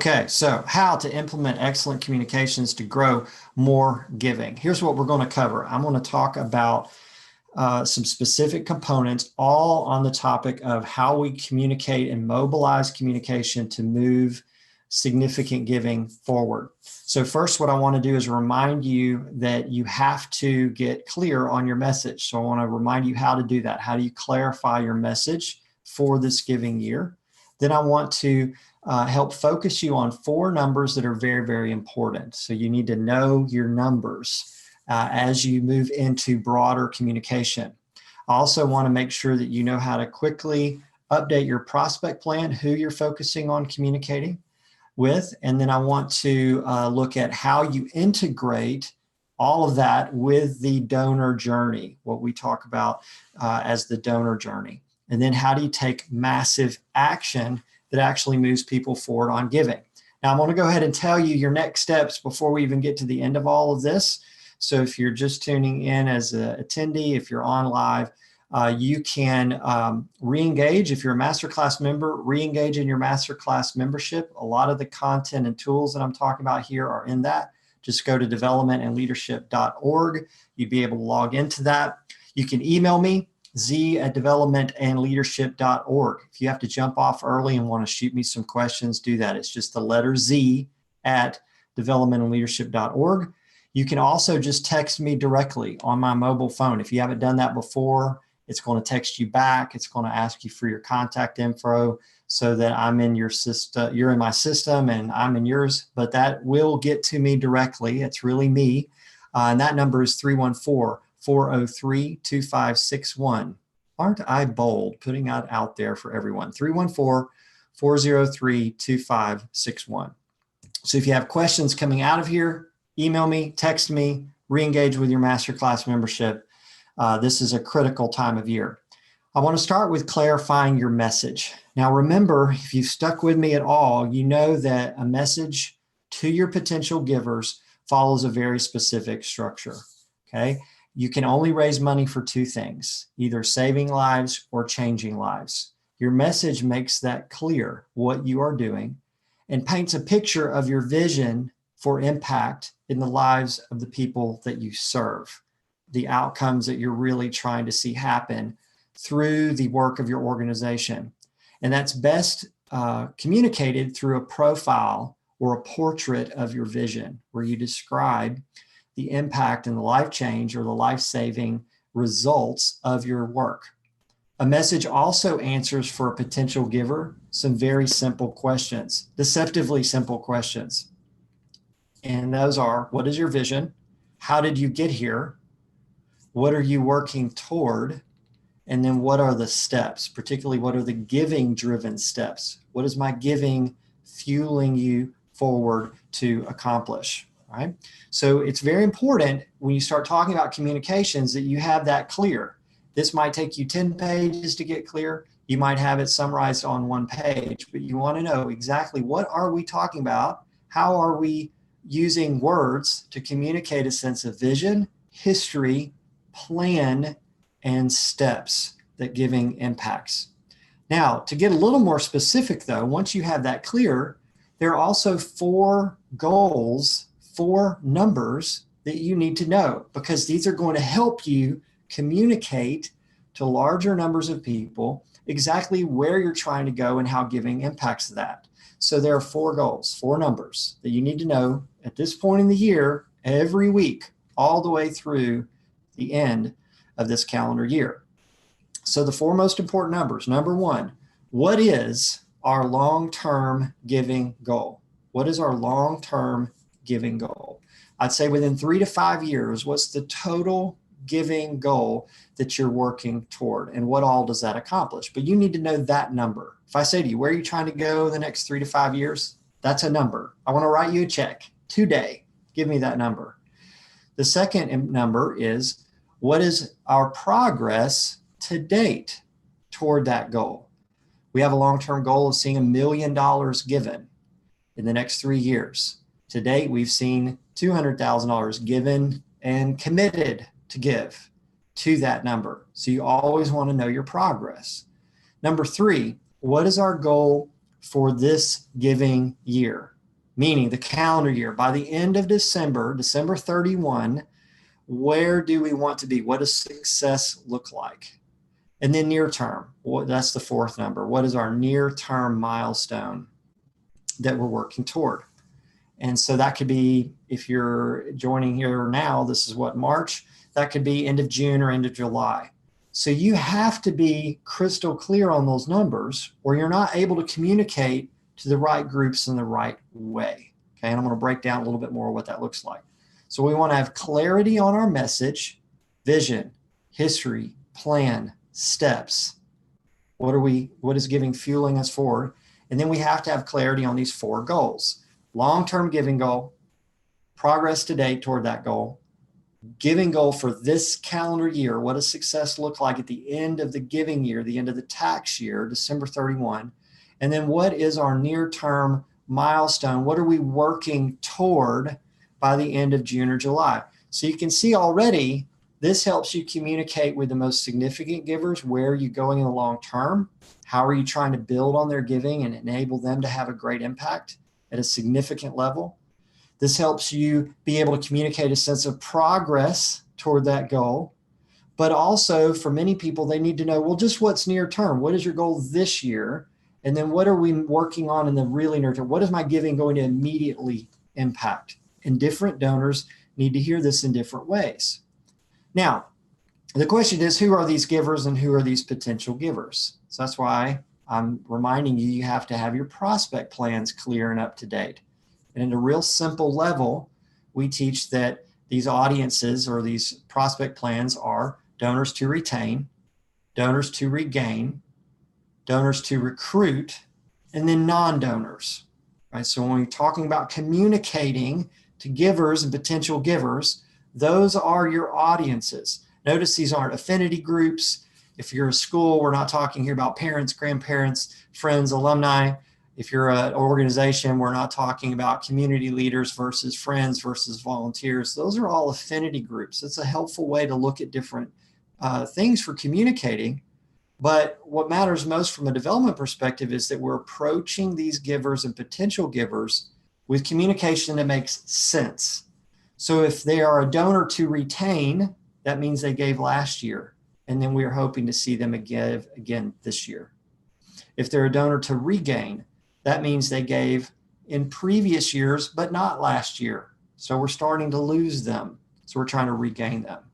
Okay, so how to implement excellent communications to grow more giving. Here's what we're going to cover. I'm going to talk about some specific components, all on the topic of how we communicate and mobilize communication to move significant giving forward. So first, what I want to do is remind you that you have to get clear on your message. So I want to remind you how to do that. How do you clarify your message for this giving year? Then I want to help focus you on 4 numbers that are very, very important. So you need to know your numbers as you move into broader communication. I also want to make sure that you know how to quickly update your prospect plan, who you're focusing on communicating with. And then I want to look at how you integrate all of that with the donor journey, what we talk about as the donor journey. And then how do you take massive action that actually moves people forward on giving? Now, I'm going to go ahead and tell you your next steps before we even get to the end of all of this. So if you're just tuning in as an attendee, if you're on live, you can re-engage. If you're a masterclass member, re-engage in your masterclass membership. A lot of the content and tools that I'm talking about here are in that. Just go to developmentandleadership.org. You'd be able to log into that. You can email me, z@developmentandleadership.org. If you have to jump off early and want to shoot me some questions, do that. It's just the letter Z at developmentandleadership.org. You can also just text me directly on my mobile phone. If you haven't done that before, it's going to text you back. It's going to ask you for your contact info so that I'm in your system, you're in my system and I'm in yours, but that will get to me directly. It's really me. And that number is 314-403-2561. Aren't I bold putting that out there for everyone? 314-403-2561. So if you have questions coming out of here, email me, text me, re-engage with your masterclass membership. This is a critical time of year. I want to start with clarifying your message. Now, remember, if you've stuck with me at all, you know that a message to your potential givers follows a very specific structure, okay? You can only raise money for 2 things, either saving lives or changing lives. Your message makes that clear, what you are doing, and paints a picture of your vision for impact in the lives of the people that you serve, the outcomes that you're really trying to see happen through the work of your organization. And that's best communicated through a profile or a portrait of your vision, where you describe the impact and the life change or the life-saving results of your work. A message also answers for a potential giver some very simple questions, deceptively simple questions. And those are, what is your vision? How did you get here? What are you working toward? And then what are the steps? Particularly, what are the giving-driven steps? What is my giving fueling you forward to accomplish? Right? So it's very important when you start talking about communications that you have that clear. This might take you 10 pages to get clear. You might have it summarized on 1 page, but you want to know exactly what are we talking about? How are we using words to communicate a sense of vision, history, plan, and steps that giving impacts. Now, to get a little more specific though, once you have that clear, there are also 4 goals, 4 numbers that you need to know, because these are going to help you communicate to larger numbers of people exactly where you're trying to go and how giving impacts that. So there are 4 goals, 4 numbers that you need to know at this point in the year, every week, all the way through the end of this calendar year. So the 4 most important numbers. Number 1, what is our long-term giving goal? What is our long-term giving goal? I'd say within 3 to 5 years, what's the total giving goal that you're working toward, and what all does that accomplish? But you need to know that number. If I say to you, where are you trying to go the next 3 to 5 years? That's a number. I want to write you a check today. Give me that number. The second number is, what is our progress to date toward that goal? We have a long-term goal of seeing $1 million given in the next 3 years. To date, we've seen $200,000 given and committed to give to that number. So you always want to know your progress. Number 3, what is our goal for this giving year, meaning the calendar year. By the end of December, December 31, where do we want to be? What does success look like? And then near term, that's the fourth number. What is our near term milestone that we're working toward? And so that could be, if you're joining here now, this is what, March, that could be end of June or end of July. So you have to be crystal clear on those numbers, or you're not able to communicate to the right groups in the right way. Okay, and I'm going to break down a little bit more what that looks like. So we want to have clarity on our message, vision, history, plan, steps. What is giving fueling us forward? And then we have to have clarity on these four goals: long-term giving goal, progress to date toward that goal, giving goal for this calendar year. What does success look like at the end of the giving year, the end of the tax year, December 31? And then what is our near-term milestone? What are we working toward by the end of June or July? So you can see already, this helps you communicate with the most significant givers. Where are you going in the long term? How are you trying to build on their giving and enable them to have a great impact at a significant level? This helps you be able to communicate a sense of progress toward that goal. But also, for many people, they need to know, well, just what's near term? What is your goal this year? And then what are we working on in the really near term? What is my giving going to immediately impact? And different donors need to hear this in different ways. Now, the question is, who are these givers and who are these potential givers? So that's why I'm reminding you, you have to have your prospect plans clear and up to date. And at a real simple level, we teach that these audiences or these prospect plans are donors to retain, donors to regain, donors to recruit, and then non-donors. Right? So when we're talking about communicating to givers and potential givers, those are your audiences. Notice these aren't affinity groups. If you're a school, we're not talking here about parents, grandparents, friends, alumni. If you're an organization, we're not talking about community leaders versus friends versus volunteers. Those are all affinity groups. It's a helpful way to look at different things for communicating. But what matters most from a development perspective is that we're approaching these givers and potential givers with communication that makes sense. So if they are a donor to retain, that means they gave last year, and then we are hoping to see them again this year. If they're a donor to regain, that means they gave in previous years, but not last year. So we're starting to lose them. So we're trying to regain them.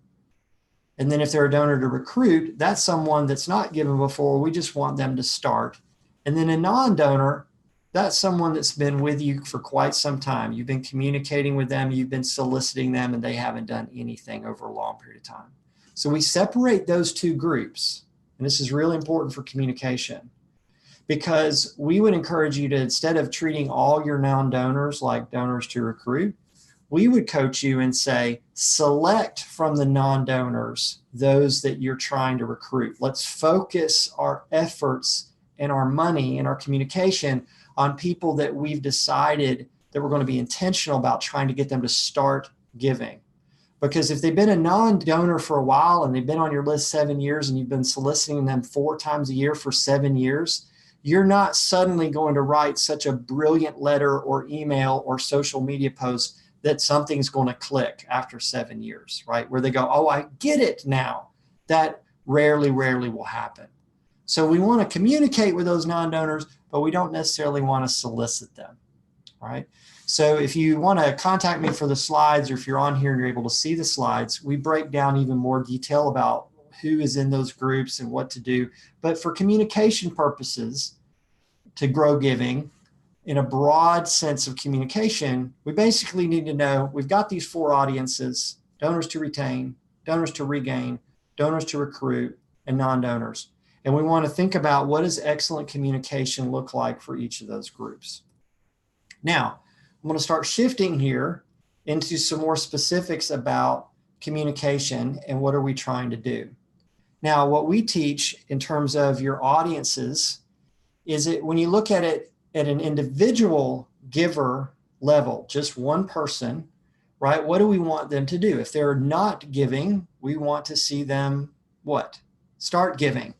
And then if they're a donor to recruit, that's someone that's not given before. We just want them to start. And then a non-donor, that's someone that's been with you for quite some time. You've been communicating with them, you've been soliciting them, and they haven't done anything over a long period of time. So we separate those two groups. And this is really important for communication, because we would encourage you to, instead of treating all your non-donors like donors to recruit, we would coach you and say, select from the non-donors those that you're trying to recruit. Let's focus our efforts and our money and our communication on people that we've decided that we're going to be intentional about trying to get them to start giving. Because if they've been a non-donor for a while and they've been on your list 7 years and you've been soliciting them 4 times a year for 7 years, you're not suddenly going to write such a brilliant letter or email or social media post that something's going to click after 7 years, right? Where they go, oh, I get it now. That rarely will happen. So we want to communicate with those non-donors, but we don't necessarily want to solicit them, right? So if you want to contact me for the slides, or if you're on here and you're able to see the slides, we break down even more detail about who is in those groups and what to do. But for communication purposes, to grow giving in a broad sense of communication, we basically need to know we've got these 4 audiences: donors to retain, donors to regain, donors to recruit, and non-donors. And we want to think about, what does excellent communication look like for each of those groups? Now, I'm going to start shifting here into some more specifics about communication and what are we trying to do. Now, what we teach in terms of your audiences is that when you look at it at an individual giver level, just one person, right? What do we want them to do? If they're not giving, we want to see them what? Start giving.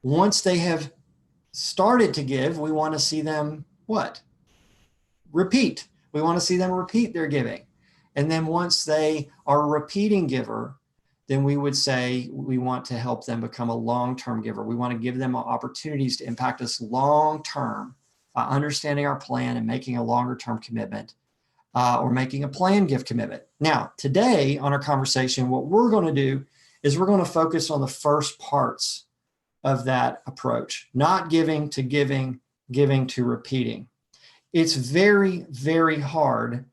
Once they have started to give, we want to see them what? Repeat. We want to see them repeat their giving. And then once they are a repeating giver, then we would say we want to help them become a long-term giver. We want to give them opportunities to impact us long-term by understanding our plan and making a longer-term commitment, or making a planned gift commitment. Now, today on our conversation, what we're going to do is we're going to focus on the first parts of that approach, not giving to giving, giving to repeating. It's very, very hard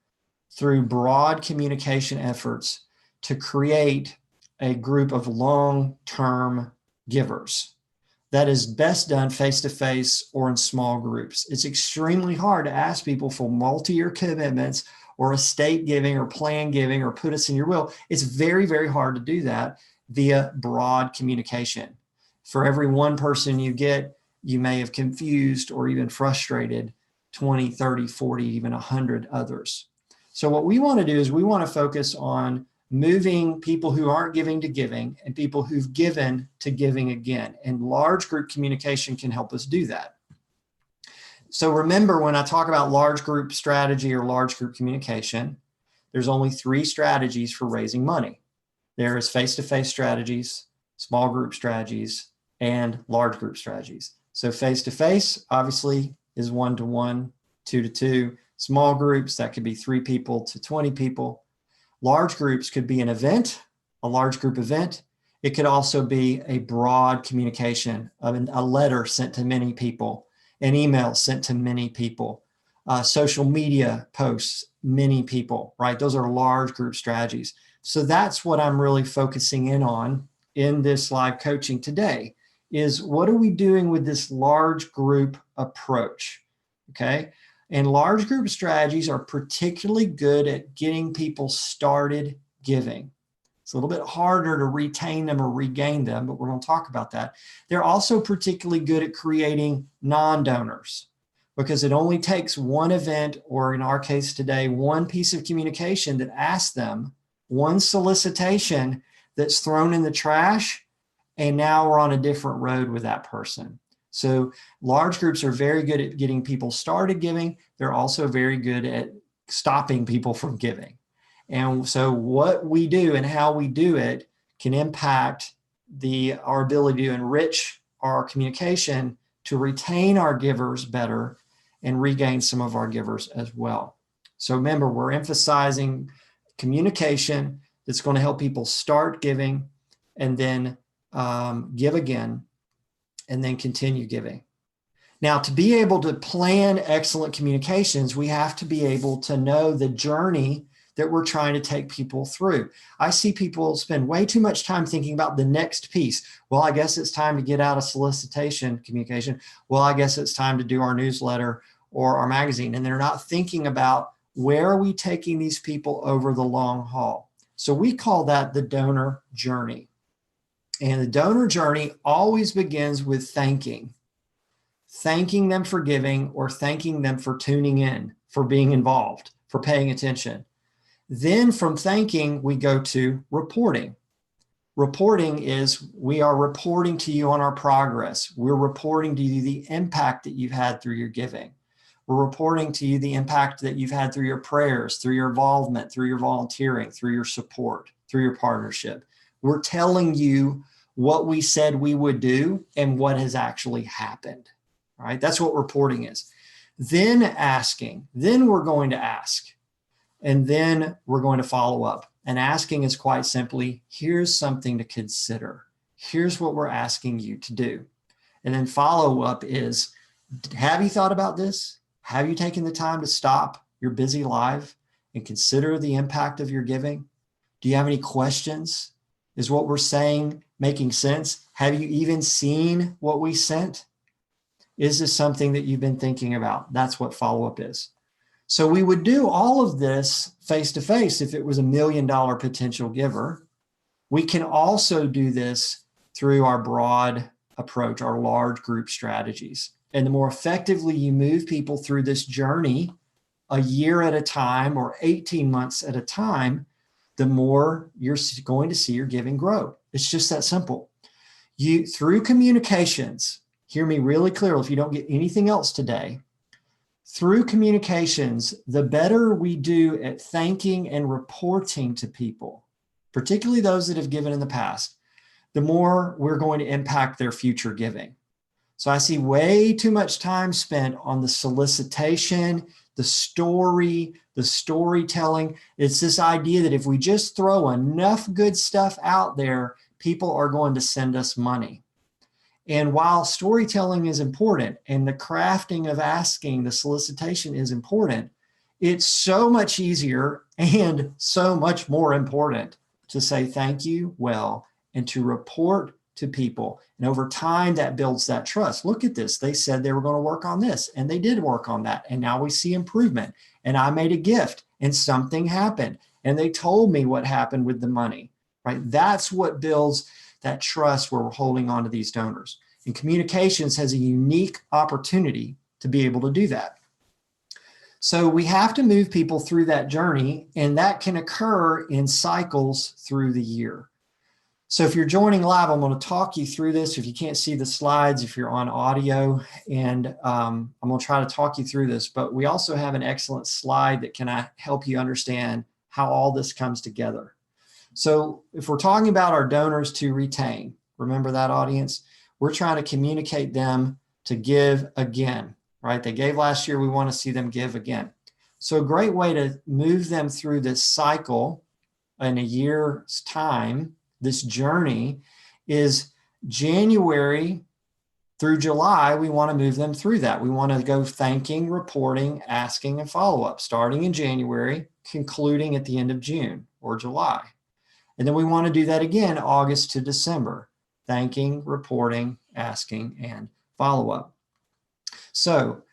through broad communication efforts to create a group of long-term givers. That is best done face-to-face or in small groups. It's extremely hard to ask people for multi-year commitments or estate giving or plan giving or put us in your will. It's very, very hard to do that via broad communication. For every one person you get, you may have confused or even frustrated 20, 30, 40, even 100 others. So what we want to do is we want to focus on moving people who aren't giving to giving and people who've given to giving again. And large group communication can help us do that. So remember, when I talk about large group strategy or large group communication, there's only 3 strategies for raising money. There is face-to-face strategies, small group strategies, and large group strategies. So face-to-face obviously is 1-to-1, 2-to-2. Small groups, that could be 3 people to 20 people. Large groups could be an event, a large group event. It could also be a broad communication of a letter sent to many people, an email sent to many people, social media posts, many people, right? Those are large group strategies. So that's what I'm really focusing in on in this live coaching today, is what are we doing with this large group approach, okay? And large group strategies are particularly good at getting people started giving. It's a little bit harder to retain them or regain them, but we're going to talk about that. They're also particularly good at creating non-donors, because it only takes one event, or in our case today, one piece of communication that asks them, one solicitation that's thrown in the trash, and now we're on a different road with that person. So large groups are very good at getting people started giving. They're also very good at stopping people from giving. And so what we do and how we do it can impact our ability to enrich our communication, to retain our givers better and regain some of our givers as well. So remember, we're emphasizing communication that's going to help people start giving and then give again, and then continue giving. Now, to be able to plan excellent communications, we have to be able to know the journey that we're trying to take people through. I see people spend way too much time thinking about the next piece. Well, I guess it's time to get out a solicitation communication. Well, I guess it's time to do our newsletter or our magazine. And they're not thinking about, where are we taking these people over the long haul? So we call that the donor journey. And the donor journey always begins with thanking them for giving, or thanking them for tuning in, for being involved, for paying attention. Then from thanking, we go to reporting. Reporting is, we are reporting to you on our progress. We're reporting to you the impact that you've had through your giving. We're reporting to you the impact that you've had through your prayers, through your involvement, through your volunteering, through your support, through your partnership. We're telling you what we said we would do and what has actually happened. All right, that's what reporting is. Then asking, then we're going to ask, and then we're going to follow up. And asking is quite simply, here's something to consider. Here's what we're asking you to do. And then follow up is, have you thought about this? Have you taken the time to stop your busy life and consider the impact of your giving? Do you have any questions? Is what we're saying making sense? Have you even seen what we sent? Is this something that you've been thinking about? That's what follow-up is. So we would do all of this face-to-face if it was $1 million potential giver. We can also do this through our broad approach, our large group strategies. And the more effectively you move people through this journey, a year at a time or 18 months at a time, the more you're going to see your giving grow. It's just that simple. Through communications, hear me really clearly if you don't get anything else today. Through communications, the better we do at thanking and reporting to people, particularly those that have given in the past, the more we're going to impact their future giving. So I see way too much time spent on the solicitation, the story, the storytelling. It's this idea that if we just throw enough good stuff out there, people are going to send us money. And while storytelling is important and the crafting of asking, the solicitation is important, it's so much easier and so much more important to say thank you well and to report to people. And over time, that builds that trust. Look at this. They said they were going to work on this, and they did work on that. And now we see improvement. And I made a gift, and something happened. And they told me what happened with the money, right? That's what builds that trust where we're holding on to these donors. And communications has a unique opportunity to be able to do that. So we have to move people through that journey, and that can occur in cycles through the year. So if you're joining live, I'm going to talk you through this. If you can't see the slides, if you're on audio, and I'm going to try to talk you through this, but we also have an excellent slide that can help you understand how all this comes together. So if we're talking about our donors to retain, remember that, audience, we're trying to communicate them to give again, right? They gave last year. We want to see them give again. So a great way to move them through this cycle in a year's time, this journey, is January through July. We want to move them through that. We want to go thanking, reporting, asking, and follow-up, starting in January, concluding at the end of June or July. And then we want to do that again, August to December, thanking, reporting, asking, and follow-up. So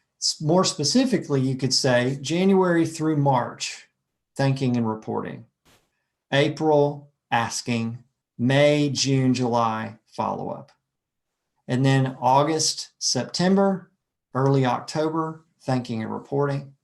more specifically, you could say January through March, thanking and reporting. April, asking. May, June, July, follow-up. And then August, September, early October, thanking and reporting.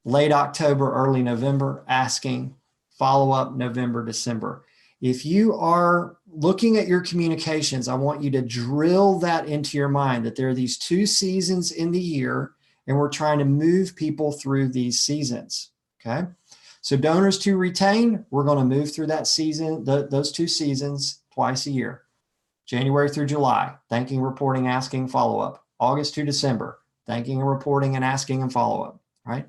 Late October, early November, asking. Follow-up, November, December. If you are looking at your communications, I want you to drill that into your mind that there are these 2 seasons in the year, and we're trying to move people through these seasons, okay? So donors to retain, we're going to move through that season, those 2 seasons twice a year. January through July, thanking, reporting, asking, follow-up. August to December, thanking and reporting and asking and follow-up, right?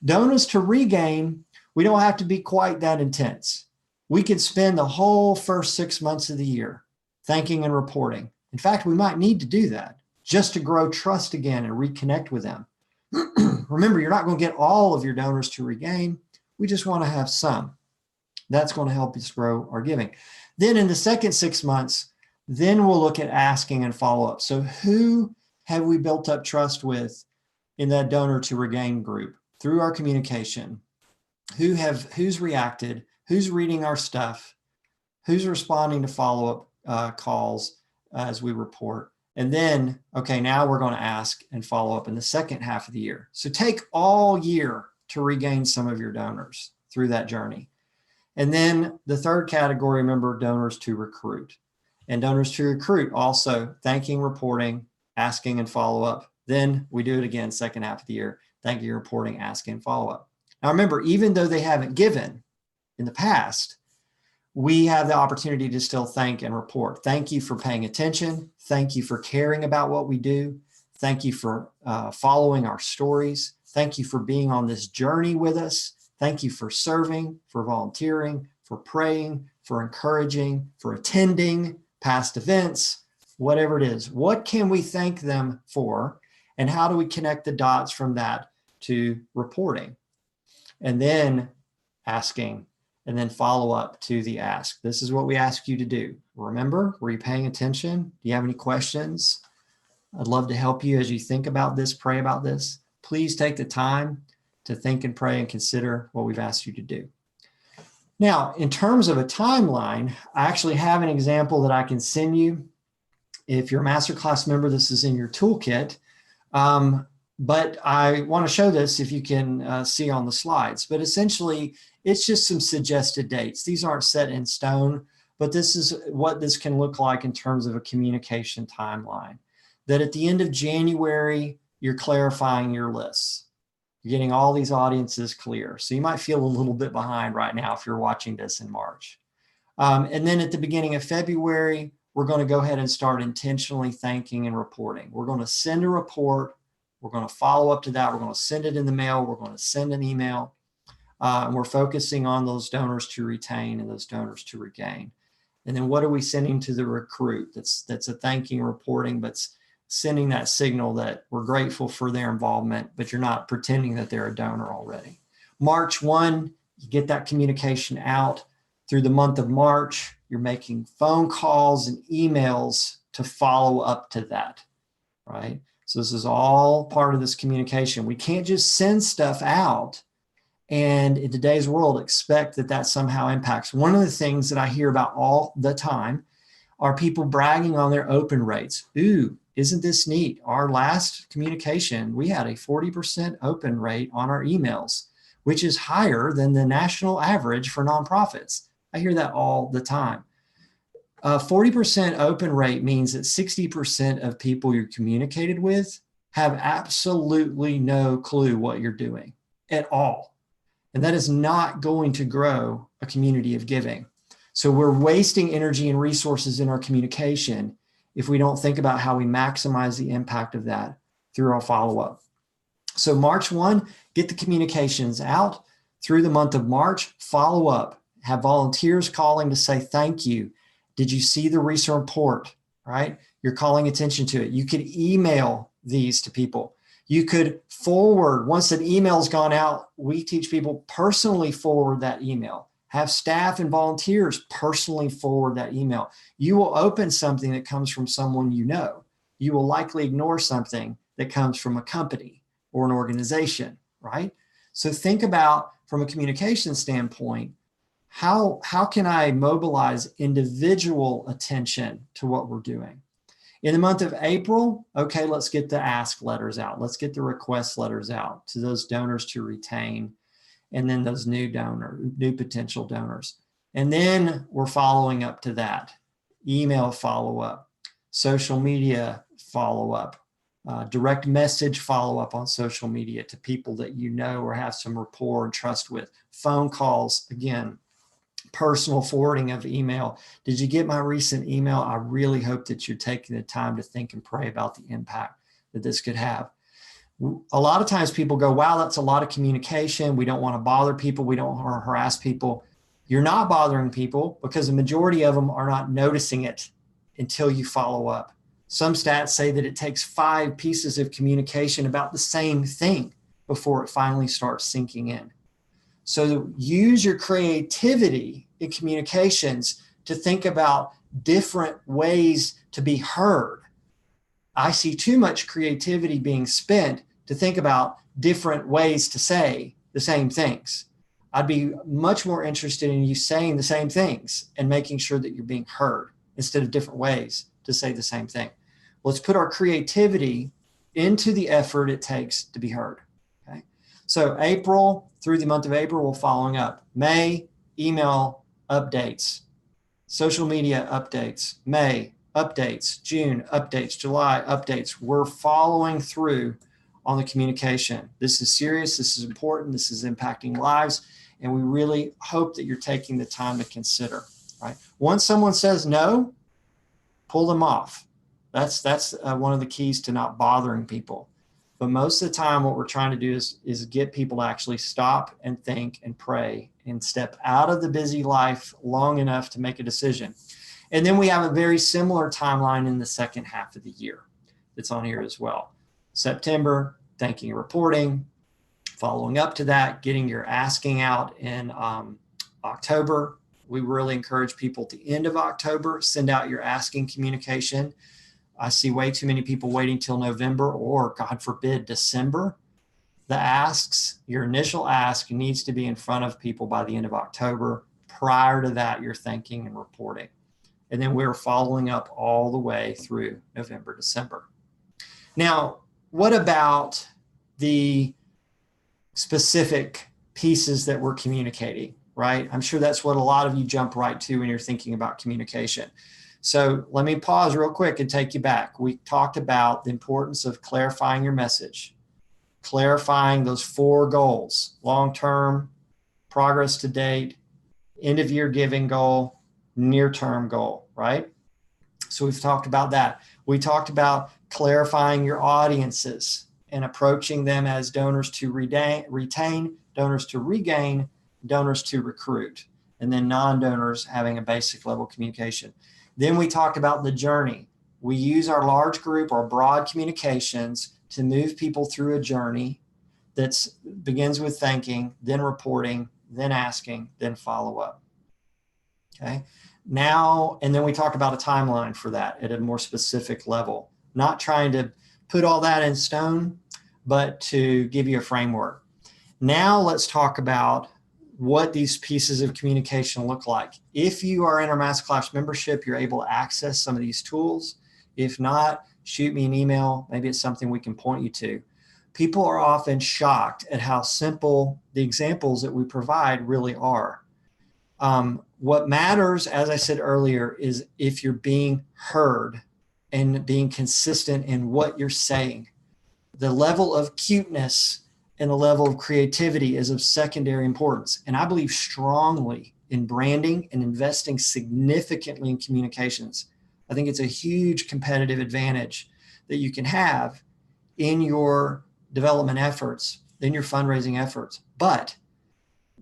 Donors to regain, we don't have to be quite that intense. We could spend the whole first 6 months of the year thanking and reporting. In fact, we might need to do that just to grow trust again and reconnect with them. Remember, you're not going to get all of your donors to regain. We just want to have some. That's going to help us grow our giving. Then in the second 6 months, then we'll look at asking and follow-up. So who have we built up trust with in that donor to regain group through our communication? Who's reacted? Who's reading our stuff? Who's responding to follow-up calls as we report? And then, okay, now we're going to ask and follow up in the second half of the year. So take all year to regain some of your donors through that journey. And then the third category, remember, donors to recruit. And donors to recruit also thanking, reporting, asking, and follow up. Then we do it again, second half of the year, thanking, reporting, asking, follow up. Now remember, even though they haven't given in the past, we have the opportunity to still thank and report. Thank you for paying attention. Thank you for caring about what we do. Thank you for following our stories. Thank you for being on this journey with us. Thank you for serving, for volunteering, for praying, for encouraging, for attending past events, whatever it is. What can we thank them for? And how do we connect the dots from that to reporting? And then asking, and then follow up to the ask. This is what we ask you to do. Remember, were you paying attention? Do you have any questions? I'd love to help you as you think about this, pray about this. Please take the time to think and pray and consider what we've asked you to do. Now, in terms of a timeline, I actually have an example that I can send you. If you're a masterclass member, this is in your toolkit. But I want to show this if you can see on the slides. But essentially, it's just some suggested dates. These aren't set in stone, but this is what this can look like in terms of a communication timeline. that at the end of January, you're clarifying your lists. You're getting all these audiences clear. So you might feel a little bit behind right now if you're watching this in March. And then at the beginning of February, we're going to go ahead and start intentionally thanking and reporting. We're going to send a report. We're going to follow up to that. We're going to send it in the mail. We're going to send an email. And we're focusing on those donors to retain and those donors to regain. And then what are we sending to the recruit? That's a thanking reporting, but sending that signal that we're grateful for their involvement, but you're not pretending that they're a donor already. March 1, you get that communication out. Through the month of March, you're making phone calls and emails to follow up to that, right? So this is all part of this communication. We can't just send stuff out and in today's world expect that that somehow impacts. One of the things that I hear about all the time are people bragging on their open rates. Ooh, isn't this neat? Our last communication, we had a 40% open rate on our emails, which is higher than the national average for nonprofits. I hear that all the time. 40% open rate means that 60% of people you're communicated with have absolutely no clue what you're doing at all. And that is not going to grow a community of giving. So we're wasting energy and resources in our communication if we don't think about how we maximize the impact of that through our follow-up. So March 1, get the communications out. Through the month of March, follow up. Have volunteers calling to say thank you. Did you see the recent report, right? You're calling attention to it. You could email these to people. You could forward, once an email's gone out, we teach people personally forward that email. Have staff and volunteers personally forward that email. You will open something that comes from someone you know. You will likely ignore something that comes from a company or an organization, right? So think about, from a communication standpoint, how can I mobilize individual attention to what we're doing? In the month of April, okay, let's get the ask letters out. Let's get the request letters out to those donors to retain, and then those new potential donors. And then we're following up to that. Email follow-up, social media follow-up, direct message follow-up on social media to people that you know or have some rapport and trust with. Phone calls, again, personal forwarding of email. Did you get my recent email? I really hope that you're taking the time to think and pray about the impact that this could have. A lot of times people go, wow, that's a lot of communication. We don't want to bother people. We don't want to harass people. You're not bothering people because the majority of them are not noticing it until you follow up. Some stats say that it takes 5 pieces of communication about the same thing before it finally starts sinking in. So use your creativity in communications to think about different ways to be heard. I see too much creativity being spent to think about different ways to say the same things. I'd be much more interested in you saying the same things and making sure that you're being heard instead of different ways to say the same thing. Let's put our creativity into the effort it takes to be heard. Okay. So April, through the month of April, we're following up. May, email updates, social media updates, May, updates, June, updates, July, updates. We're following through on the communication. This is serious, this is important, this is impacting lives, and we really hope that you're taking the time to consider, right? Once someone says no, pull them off. That's one of the keys to not bothering people. But most of the time, what we're trying to do is get people to actually stop and think and pray and step out of the busy life long enough to make a decision. And then we have a very similar timeline in the second half of the year that's on here as well. September, thanking and reporting, following up to that, getting your asking out in October. We really encourage people at the end of October, send out your asking communication. I see way too many people waiting till November or, God forbid, December. The asks, your initial ask needs to be in front of people by the end of October. Prior to that, you're thanking and reporting. And then we're following up all the way through November, December. Now, what about the specific pieces that we're communicating, right? I'm sure that's what a lot of you jump right to when you're thinking about communication. So let me pause real quick and take you back. We talked about the importance of clarifying your message, clarifying those 4 goals: long-term, progress to date, end of year giving goal, near-term goal, right? So we've talked about that. We talked about clarifying your audiences and approaching them as donors to retain, donors to regain, donors to recruit, and then non-donors having a basic level communication. Then we talked about the journey. We use our large group or broad communications to move people through a journey that begins with thanking, then reporting, then asking, then follow up. Okay. Now, and then we talked about a timeline for that at a more specific level, not trying to put all that in stone, but to give you a framework. Now let's talk about what these pieces of communication look like. If you are in our masterclass membership, you're able to access some of these tools. If not, shoot me an email. Maybe it's something we can point you to. People are often shocked at how simple the examples that we provide really are. What matters, as I said earlier, is if you're being heard and being consistent in what you're saying. The level of cuteness and the level of creativity is of secondary importance. And I believe strongly in branding and investing significantly in communications. I think it's a huge competitive advantage that you can have in your development efforts, in your fundraising efforts. But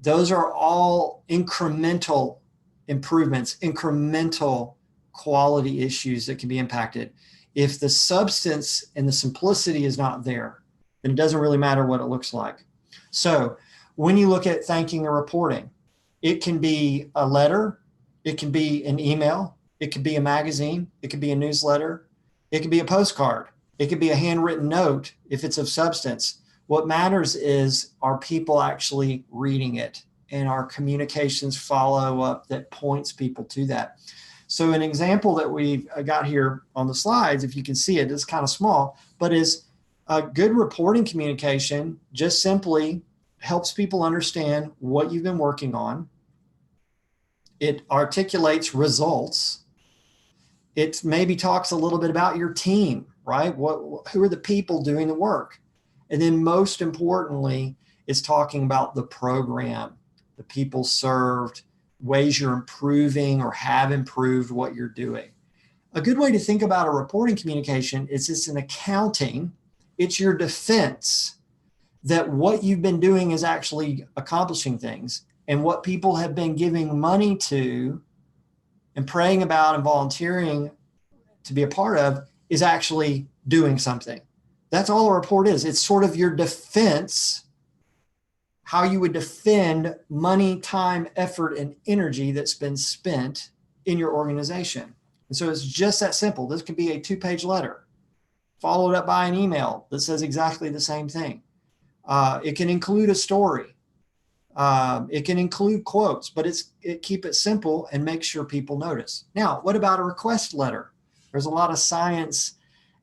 those are all incremental improvements, incremental quality issues that can be impacted. If the substance and the simplicity is not there, then it doesn't really matter what it looks like. So when you look at thanking and reporting, it can be a letter, it can be an email, it could be a magazine, it could be a newsletter, it could be a postcard, it could be a handwritten note if it's of substance. What matters is, are people actually reading it, and our communications follow up that points people to that. So an example that we've got here on the slides, if you can see it, it's kind of small, but is a good reporting communication just simply helps people understand what you've been working on. It articulates results. It maybe talks a little bit about your team, right? Who are the people doing the work? And then most importantly, it's talking about the program, the people served, ways you're improving or have improved what you're doing. A good way to think about a reporting communication is it's an accounting. It's your defense that what you've been doing is actually accomplishing things, and what people have been giving money to and praying about and volunteering to be a part of is actually doing something. That's all a report is. It's sort of your defense, how you would defend money, time, effort, and energy that's been spent in your organization. And so it's just that simple. This could be a 2-page letter followed up by an email that says exactly the same thing. It can include a story. It can include quotes, but keep it simple and make sure people notice. Now, what about a request letter? There's a lot of science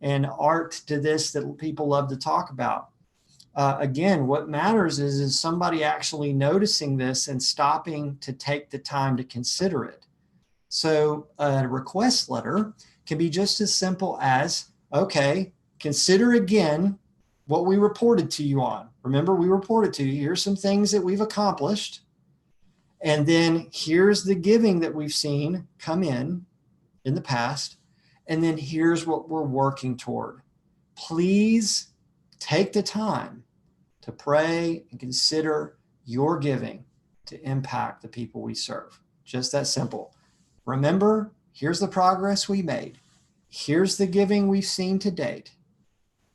and art to this that people love to talk about. Again, what matters is somebody actually noticing this and stopping to take the time to consider it. So a request letter can be just as simple as, okay, consider again what we reported to you on. Remember, we reported to you, here's some things that we've accomplished. And then here's the giving that we've seen come in the past. And then here's what we're working toward. Please take the time to pray and consider your giving to impact the people we serve. Just that simple. Remember, here's the progress we made. Here's the giving we've seen to date.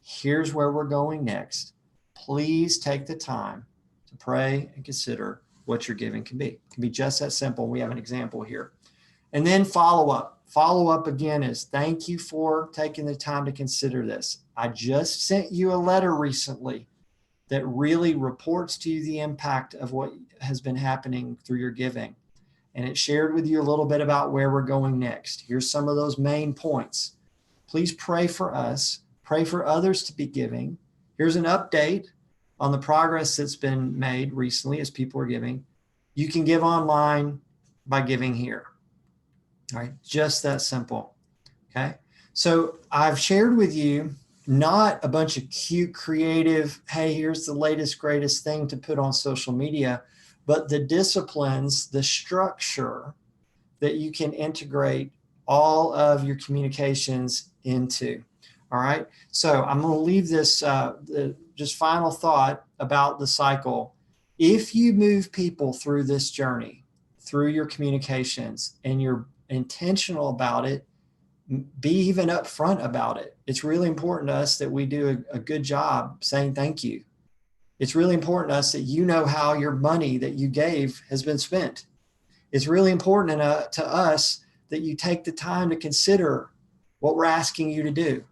Here's where we're going next. Please take the time to pray and consider what your giving can be. It can be just that simple. We have an example here. And then follow up. Follow up again is, thank you for taking the time to consider this. I just sent you a letter recently that really reports to you the impact of what has been happening through your giving. And it shared with you a little bit about where we're going next. Here's some of those main points. Please pray for us. Pray for others to be giving. Here's an update on the progress that's been made recently as people are giving. You can give online by giving here. All right, just that simple. Okay. So I've shared with you not a bunch of cute, creative, hey, here's the latest, greatest thing to put on social media, but the disciplines, the structure that you can integrate all of your communications into. All right. So I'm going to leave this just final thought about the cycle. If you move people through this journey, through your communications, and you're intentional about it, be even upfront about it. It's really important to us that we do a good job saying thank you. It's really important to us that you know how your money that you gave has been spent. It's really important to us that you take the time to consider what we're asking you to do.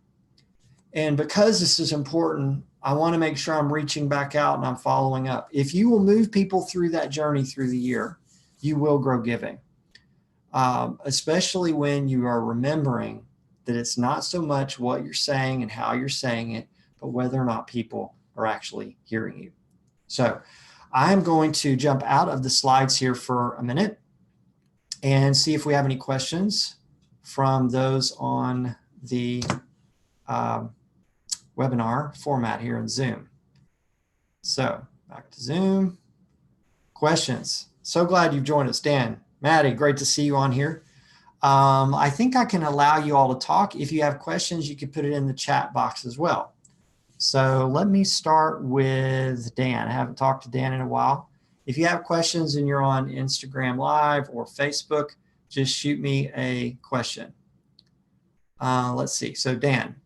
And because this is important, I want to make sure I'm reaching back out and I'm following up. If you will move people through that journey through the year, you will grow giving, especially when you are remembering that it's not so much what you're saying and how you're saying it, but whether or not people are actually hearing you. So I'm going to jump out of the slides here for a minute and see if we have any questions from those on the webinar format here in Zoom. So back to Zoom. Questions. So glad you've joined us, Dan. Maddie, great to see you on here. I think I can allow you all to talk. If you have questions, you can put it in the chat box as well. So let me start with Dan. I haven't talked to Dan in a while. If you have questions and you're on Instagram Live or Facebook, just shoot me a question. Let's see. So Dan,